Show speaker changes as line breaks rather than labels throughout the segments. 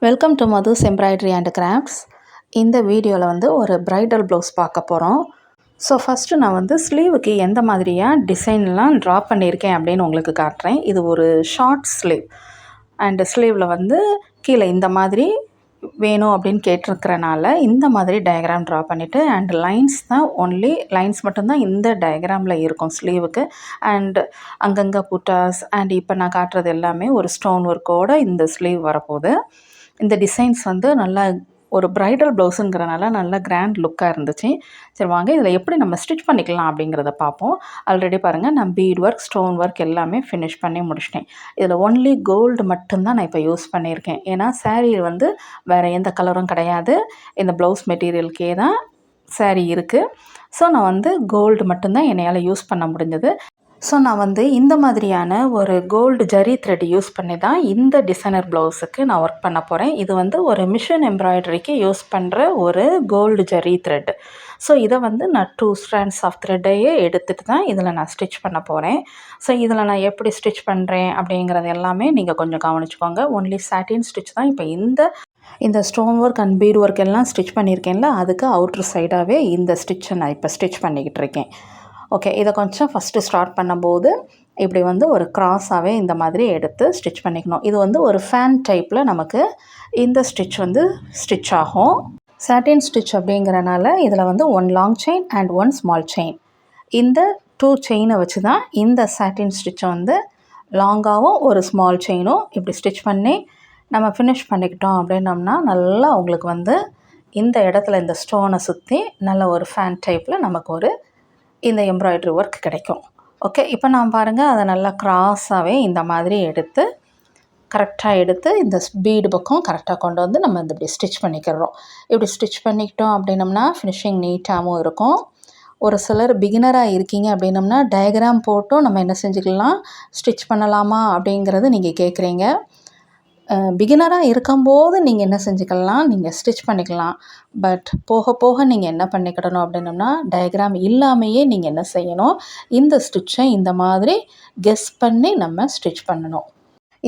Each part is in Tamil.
Welcome to Madhu's embroidery and crafts. இந்த வீடியோவில் வந்து ஒரு ப்ரைடல் ப்ளவுஸ் பார்க்க போகிறோம். ஸோ ஃபஸ்ட்டு நான் வந்து ஸ்லீவுக்கு எந்த மாதிரியாக டிசைன்லாம் ட்ரா பண்ணியிருக்கேன் அப்படின்னு உங்களுக்கு காட்டுறேன். இது ஒரு ஷார்ட் ஸ்லீவ் அண்டு ஸ்லீவில் வந்து கீழே இந்த மாதிரி வேணும் அப்படின்னு கேட்டிருக்கிறனால இந்த மாதிரி டயக்ராம் ட்ரா பண்ணிவிட்டு அண்ட் லைன்ஸ் தான் லைன்ஸ் மட்டும்தான் இந்த டயக்ராமில் இருக்கும் ஸ்லீவுக்கு. அண்ட் அங்கங்கே புட்டாஸ் அண்ட் இப்போ நான் காட்டுறது எல்லாமே ஒரு ஸ்டோன் ஒர்க்கோடு இந்த ஸ்லீவ் வரப்போகுது. இந்த டிசைன்ஸ் வந்து நல்லா ஒரு ப்ரைடல் ப்ளவுஸுங்கிறனால நல்லா கிராண்ட் லுக்காக இருந்துச்சு. சரி வாங்க இதில் எப்படி நம்ம ஸ்டிச் பண்ணிக்கலாம் அப்படிங்கிறத பார்ப்போம். ஆல்ரெடி பாருங்கள் நான் பீட் ஒர்க் ஸ்டோன் ஒர்க் எல்லாமே ஃபினிஷ் பண்ணி முடிச்சிட்டேன். இதில் ஒன்லி கோல்டு மட்டும்தான் நான் இப்போ யூஸ் பண்ணியிருக்கேன். ஏன்னா சாரீ வந்து வேறு எந்த கலரும் கிடையாது. இந்த ப்ளவுஸ் மெட்டீரியலுக்கே தான் சாரீ இருக்குது. ஸோ நான் வந்து கோல்டு மட்டும்தான் என்னையால் யூஸ் பண்ண முடிஞ்சது. ஸோ நான் வந்து இந்த மாதிரியான ஒரு கோல்டு ஜரி த்ரெட் யூஸ் பண்ணி தான் இந்த டிசைனர் ப்ளவுஸுக்கு நான் ஒர்க் பண்ண போகிறேன். இது வந்து ஒரு மிஷின் எம்ப்ராய்டரிக்கு யூஸ் பண்ணுற ஒரு கோல்டு ஜரி த்ரெட். ஸோ இதை வந்து நான் 2 strands ஆஃப் த்ரெட்டையே எடுத்துகிட்டு தான் இதில் நான் ஸ்டிச் பண்ண போகிறேன். ஸோ இதில் நான் எப்படி ஸ்டிச் பண்ணுறேன் அப்படிங்கிறது எல்லாமே நீங்கள் கொஞ்சம் கவனிச்சுக்கோங்க. ஒன்லி சாட்டின் ஸ்டிச் தான் இப்போ இந்த stone work and beat work எல்லாம் ஸ்டிச் பண்ணியிருக்கேன்ல, அதுக்கு அவுட்ரு சைடாகவே இந்த ஸ்டிச்சை நான் இப்போ ஸ்டிச் பண்ணிக்கிட்டு இருக்கேன். ஓகே, இதை கொஞ்சம் ஃபஸ்ட்டு ஸ்டார்ட் பண்ணும்போது இப்படி வந்து ஒரு க்ராஸாகவே இந்த மாதிரி எடுத்து ஸ்டிச் பண்ணிக்கணும். இது வந்து ஒரு ஃபேன் டைப்பில் நமக்கு இந்த ஸ்டிச் வந்து ஸ்டிச் ஆகும். சாட்டின் ஸ்டிச் அப்படிங்கிறனால இதில் வந்து 1 long chain and 1 small chain, இந்த 2 செயினை வச்சு தான் இந்த சாட்டின் ஸ்டிச்சை வந்து லாங்காகவும் ஒரு ஸ்மால் செயினும் இப்படி ஸ்டிச் பண்ணி நம்ம ஃபினிஷ் பண்ணிக்கிட்டோம் அப்படின்னோம்னா நல்லா உங்களுக்கு வந்து இந்த இடத்துல இந்த ஸ்டோனை சுற்றி நல்ல ஒரு ஃபேன் டைப்பில் நமக்கு ஒரு இந்த எம்ப்ராய்டரி ஒர்க் கிடைக்கும். ஓகே, இப்போ நான் பாருங்கள் அதை நல்லா க்ராஸாகவே இந்த மாதிரி கரெக்டாக எடுத்து இந்த பீடு பக்கம் கரெக்டாக கொண்டு வந்து நம்ம இந்த இப்படி ஸ்டிச் பண்ணிக்கிறோம். இப்படி ஸ்டிச் பண்ணிக்கிட்டோம் அப்படின்னம்னா ஃபினிஷிங் நீட்டாகவும் இருக்கும். ஒரு சிலர் பிகினராக இருக்கீங்க அப்படின்னம்னா டயக்ராம் போட்டும் நம்ம என்ன செஞ்சுக்கலாம், ஸ்டிச் பண்ணலாமா அப்படிங்கிறது நீங்கள் கேட்குறீங்க. பிகினராக இருக்கும்போது நீங்கள் என்ன செஞ்சுக்கலாம், நீங்கள் ஸ்டிச் பண்ணிக்கலாம். பட் போக போக நீங்கள் என்ன பண்ணிக்கிடணும் அப்படின்னம்னா டயக்ராம் இல்லாமையே நீங்கள் என்ன செய்யணும், இந்த ஸ்டிச்சை இந்த மாதிரி கெஸ் பண்ணி நம்ம ஸ்டிச் பண்ணணும்.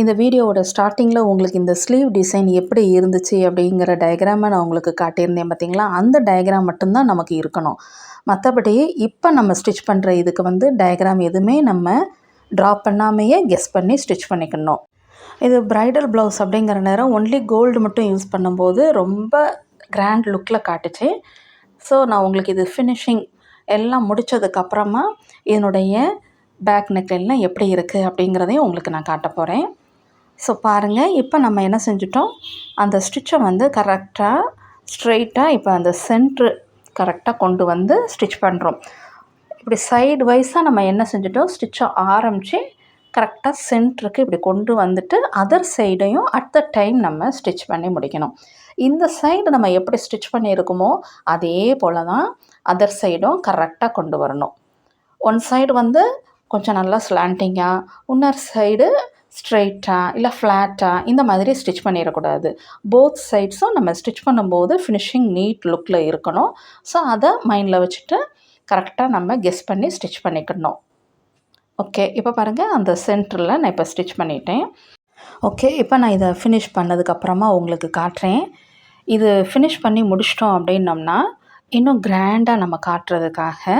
இந்த வீடியோவோட ஸ்டார்டிங்கில் உங்களுக்கு இந்த ஸ்லீவ் டிசைன் எப்படி இருந்துச்சு அப்படிங்கிற டயக்ராமை நான் உங்களுக்கு காட்டியிருந்தேன் பார்த்தீங்களா, அந்த டயக்ராம் மட்டும்தான் நமக்கு இருக்கணும். மற்றபடி இப்போ நம்ம ஸ்டிச் பண்ணுற இதுக்கு வந்து டயக்ராம் எதுவுமே நம்ம ட்ரா பண்ணாமையே கெஸ் பண்ணி ஸ்டிச் பண்ணிக்கணும். இது ப்ரைடல் ப்ளவுஸ் அப்படிங்கிற நேரம் ஒன்லி கோல்டு மட்டும் யூஸ் பண்ணும்போது ரொம்ப கிராண்ட் லுக்கில் காட்டுச்சு. ஸோ நான் உங்களுக்கு இது ஃபினிஷிங் எல்லாம் முடித்ததுக்கப்புறமா இதனுடைய பேக் நெக்லைன்லாம் எப்படி இருக்குது அப்படிங்கிறதையும் உங்களுக்கு நான் காட்ட போகிறேன். ஸோ பாருங்கள், இப்போ நம்ம என்ன செஞ்சிட்டோம், அந்த ஸ்டிச்சை வந்து கரெக்டாக ஸ்ட்ரெயிட்டாக இப்போ அந்த சென்ட்ரு கரெக்டாக கொண்டு வந்து ஸ்டிச் பண்ணுறோம். இப்படி சைடு வைஸாக நம்ம என்ன செஞ்சிட்டோம், ஸ்டிச்சை ஆரம்பித்து கரெக்டாக சென்டருக்கு இப்படி கொண்டு வந்துட்டு அதர் சைடையும் அட் த டைம் நம்ம ஸ்டிச் பண்ணி முடிக்கணும். இந்த சைடு நம்ம எப்படி ஸ்டிச் பண்ணியிருக்குமோ அதே போல் தான் அதர் சைடும் கரெக்டாக கொண்டு வரணும். ஒன் சைடு வந்து கொஞ்சம் நல்லா ஸ்லாண்டிங்காக, இன்னொரு சைடு ஸ்ட்ரெயிட்டாக இல்லை ஃப்ளாட்டாக இந்த மாதிரி ஸ்டிச் பண்ணிடக்கூடாது. போத் சைட்ஸும் நம்ம ஸ்டிச் பண்ணும்போது ஃபினிஷிங் நீட் லுக்கில் இருக்கணும். ஸோ அதை மைண்டில் வச்சுட்டு கரெக்டாக நம்ம கெஸ் பண்ணி ஸ்டிச் பண்ணிக்கணும். ஓகே, இப்போ பாருங்கள் அந்த சென்டரில் நான் இப்போ ஸ்டிச் பண்ணிட்டேன். ஓகே, இப்போ நான் இதை ஃபினிஷ் பண்ணதுக்கப்புறமா உங்களுக்கு காட்டுறேன். இது ஃபினிஷ் பண்ணி முடிச்சிட்டோம் அப்படின்னோம்னா இன்னும் கிராண்டாக நம்ம காட்டுறதுக்காக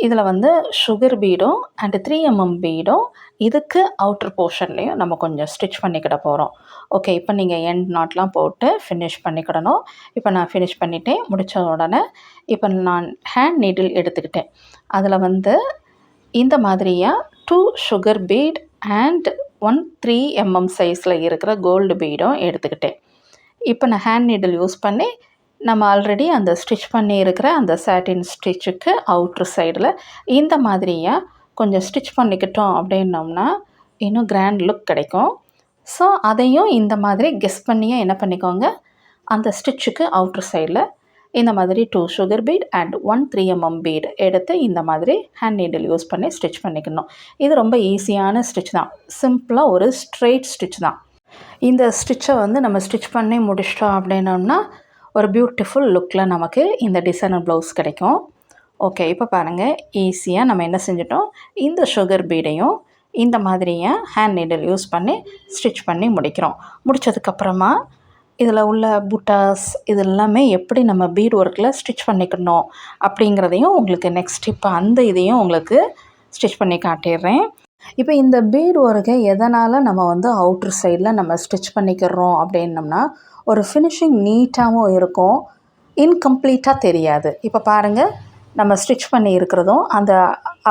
இதில் வந்து சுகர் பீடும் அண்டு 3mm பீடும் இதுக்கு அவுட்ரு போர்ஷன்லேயும் நம்ம கொஞ்சம் ஸ்டிச் பண்ணிக்கிட போகிறோம். ஓகே, இப்போ நீங்கள் எண்ட் நாட்லாம் போட்டு ஃபினிஷ் பண்ணிக்கிடணும். இப்போ நான் ஃபினிஷ் பண்ணிட்டேன். முடித்த உடனே இப்போ நான் ஹேண்ட் நீடில் எடுத்துக்கிட்டேன். அதில் வந்து இந்த மாதிரியாக 2 சுகர் பீட் அண்ட் 1 3mm சைஸில் இருக்கிற கோல்டு பீடும் எடுத்துக்கிட்டேன். இப்போ நான் ஹேண்ட் நீடில் யூஸ் பண்ணி நம்ம ஆல்ரெடி அந்த ஸ்டிச் பண்ணியிருக்கிற அந்த சாட்டின் ஸ்டிச்சுக்கு அவுட்ரு சைடில் இந்த மாதிரியாக கொஞ்சம் ஸ்டிச் பண்ணிக்கிட்டோம் அப்படின்னோம்னா இன்னும் கிராண்ட் லுக் கிடைக்கும். ஸோ அதையும் இந்த மாதிரி கெஸ் பண்ணியே என்ன பண்ணிக்கோங்க, அந்த ஸ்டிச்சுக்கு அவுட்ரு சைடில் இந்த மாதிரி 2 sugar beat and 1 3mm beat எடுத்து இந்த மாதிரி ஹேண்ட் நீடில் யூஸ் பண்ணி ஸ்டிச் பண்ணிக்கணும். இது ரொம்ப ஈஸியான ஸ்டிச் தான். சிம்பிளாக ஒரு ஸ்ட்ரெயிட் ஸ்டிச் தான். இந்த ஸ்டிச்சை வந்து நம்ம ஸ்டிச் பண்ணி முடிச்சிட்டோம் அப்படின்னோம்னா ஒரு பியூட்டிஃபுல் லுக்கில் நமக்கு இந்த டிசைனர் ப்ளவுஸ் கிடைக்கும். ஓகே, இப்போ பாருங்கள் ஈஸியாக நம்ம என்ன செஞ்சிட்டோம், இந்த சுகர் பீடையும் இந்த மாதிரியாக ஹேண்ட் நீடில் யூஸ் பண்ணி ஸ்டிச் பண்ணி முடிக்கிறோம். முடித்ததுக்கப்புறமா இதில் உள்ள புட்டாஸ் இது எல்லாமே எப்படி நம்ம பீட் ஒர்க்கில் ஸ்டிச் பண்ணிக்கணும் அப்படிங்கிறதையும் உங்களுக்கு நெக்ஸ்ட் இப்போ அந்த இதையும் உங்களுக்கு ஸ்டிச் பண்ணி காட்டிடுறேன். இப்போ இந்த பீட் ஒர்க்கை எதனால் நம்ம வந்து அவுட்ரு சைடில் நம்ம ஸ்டிச் பண்ணிக்கிறோம் அப்படின்னம்னா ஒரு ஃபினிஷிங் நீட்டாகவும் இருக்கும், இன்கம்ப்ளீட்டாக தெரியாது. இப்போ பாருங்கள், நம்ம ஸ்டிச் பண்ணி இருக்கிறதும் அந்த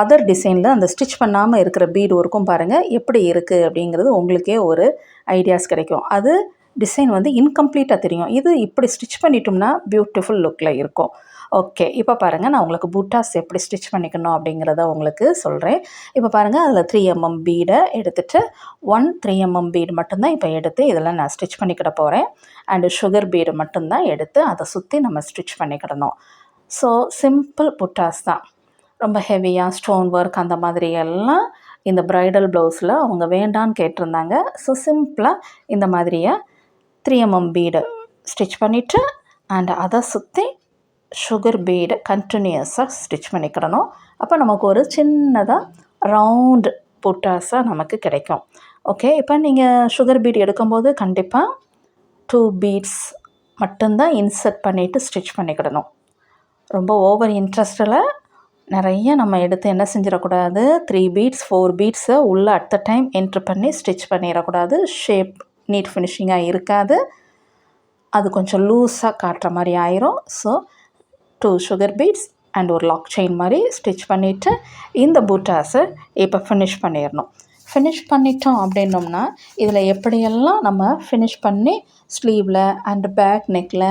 அதர் டிசைனில் அந்த ஸ்டிச் பண்ணாமல் இருக்கிற பீட் ஒர்க்கும் பாருங்கள் எப்படி இருக்குது அப்படிங்கிறது உங்களுக்கே ஒரு ஐடியாஸ் கிடைக்கும். அது டிசைன் வந்து இன்கம்ப்ளீட்டாக தெரியும். இது இப்படி ஸ்டிச் பண்ணிட்டோம்னா பியூட்டிஃபுல் லுக்கில் இருக்கும். ஓகே, இப்போ பாருங்கள், நான் உங்களுக்கு புட்டாஸ் எப்படி ஸ்டிச் பண்ணிக்கணும் அப்படிங்கிறத உங்களுக்கு சொல்கிறேன். இப்போ பாருங்கள், அதில் 3mm பீடை எடுத்துகிட்டு 3mm பீடு மட்டும்தான் இப்போ எடுத்து இதில் நான் ஸ்டிச் பண்ணிக்கிட போகிறேன். அண்டு சுகர் பீடு மட்டும்தான் எடுத்து அதை சுற்றி நம்ம ஸ்டிச் பண்ணிக்கிடணும். ஸோ சிம்பிள் புட்டாஸ் தான், ரொம்ப ஹெவியாக ஸ்டோன் ஒர்க் அந்த மாதிரி எல்லாம் இந்த ப்ரைடல் ப்ளவுஸில் அவங்க வேண்டான்னு கேட்டிருந்தாங்க. ஸோ சிம்பிளாக இந்த மாதிரியாக 3mm பீடு ஸ்டிச் பண்ணிவிட்டு அண்ட் அதை சுற்றி சுகர் பீடு கண்டினியூஸாக ஸ்டிச் பண்ணிக்கிடணும். அப்போ நமக்கு ஒரு சின்னதாக ரவுண்டு புட்டாஸாக நமக்கு கிடைக்கும். ஓகே, இப்போ நீங்கள் சுகர் பீட் எடுக்கும்போது கண்டிப்பாக 2 பீட்ஸ் மட்டும்தான் இன்சர்ட் பண்ணிவிட்டு ஸ்டிச் பண்ணிக்கிடணும். ரொம்ப ஓவர் இன்ட்ரெஸ்ட்டில் நிறைய நம்ம எடுத்து என்ன செஞ்சிடக்கூடாது, 3 பீட்ஸ் 4 பீட்ஸை உள்ளே அட் த டைம் என்ட்ரு பண்ணி ஸ்டிச் பண்ணிடக்கூடாது. ஷேப் நீட் ஃபினிஷிங்காக இருக்காது, அது கொஞ்சம் லூஸாக காட்டுற மாதிரி ஆயிரும். ஸோ 2 சுகர் பீட்ஸ் அண்ட் ஒரு லாக் செயின் மாதிரி ஸ்டிச் பண்ணிவிட்டு இந்த புட்டாஸை இப்போ ஃபினிஷ் பண்ணிடணும். ஃபினிஷ் பண்ணிட்டோம் அப்படின்னோம்னா இதில் எப்படியெல்லாம் நம்ம ஃபினிஷ் பண்ணி ஸ்லீவில் அண்ட் பேக் நெக்கில்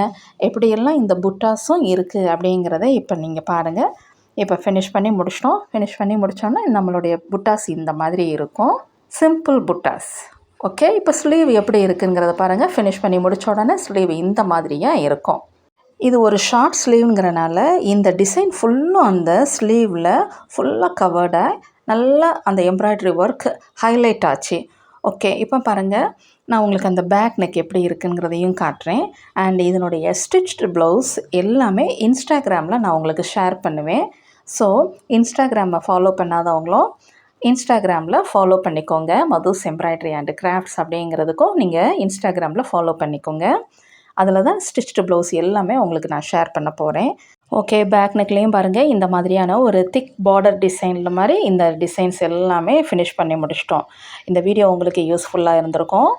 எப்படியெல்லாம் இந்த புட்டாஸும் இருக்குது அப்படிங்கிறத இப்போ நீங்கள் பாருங்கள். இப்போ ஃபினிஷ் பண்ணி முடிச்சிட்டோம். ஃபினிஷ் பண்ணி முடித்தோன்னா நம்மளுடைய புட்டாஸ் இந்த மாதிரி இருக்கும், சிம்பிள் புட்டாஸ். ஓகே, இப்போ ஸ்லீவ் எப்படி இருக்குங்கிறத பாருங்கள். ஃபினிஷ் பண்ணி முடித்த உடனே ஸ்லீவ் இந்த மாதிரியாக இருக்கும். இது ஒரு ஷார்ட் ஸ்லீவ்ங்கிறனால இந்த டிசைன் ஃபுல்லும் அந்த ஸ்லீவில் ஃபுல்லாக கவர்டாக நல்லா அந்த எம்ப்ராய்டரி ஒர்க் ஹைலைட் ஆச்சு. ஓகே, இப்போ பாருங்கள், நான் உங்களுக்கு அந்த பேக் நெக் எப்படி இருக்குங்கிறதையும் காட்டுறேன். அண்ட் இதனுடைய ஸ்டிச்டு ப்ளவுஸ் எல்லாமே இன்ஸ்டாகிராமில் நான் உங்களுக்கு ஷேர் பண்ணுவேன். ஸோ இன்ஸ்டாகிராமை ஃபாலோ பண்ணாதவங்களும் இன்ஸ்டாகிராமில் ஃபாலோ பண்ணிக்கோங்க. மதுஸ் எம்ப்ராய்டரி அண்ட் கிராஃப்ட்ஸ் அப்படிங்கிறதுக்கும் நீங்கள் இன்ஸ்டாகிராமில் ஃபாலோ பண்ணிக்கோங்க. அதில் தான் ஸ்டிச்டு ப்ளவுஸ் எல்லாமே உங்களுக்கு நான் ஷேர் பண்ண போகிறேன். ஓகே, பேக் நெக்லேயும் பாருங்கள், இந்த மாதிரியான ஒரு திக் பார்டர் டிசைனில் மாதிரி இந்த டிசைன்ஸ் எல்லாமே ஃபினிஷ் பண்ணி முடிச்சிட்டோம். இந்த வீடியோ உங்களுக்கு யூஸ்ஃபுல்லாக இருந்திருக்கும்,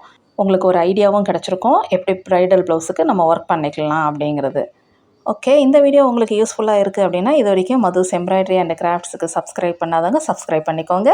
உங்களுக்கு ஒரு ஐடியாவும் கிடச்சிருக்கும் எப்படி ப்ரைடல் ப்ளவுஸுக்கு நம்ம ஒர்க் பண்ணிக்கலாம் அப்படிங்கிறது. ஓகே, இந்த வீடியோ உங்களுக்கு யூஸ்ஃபுல்லாக இருக்குது அப்படின்னா இது வரைக்கும் மதுஸ் எம்ப்ராய்டரி அண்ட் கிராஃப்ட்ஸுக்கு சப்ஸ்கிரைப் பண்ணாதவங்க சப்ஸ்கிரைப் பண்ணிக்கோங்க.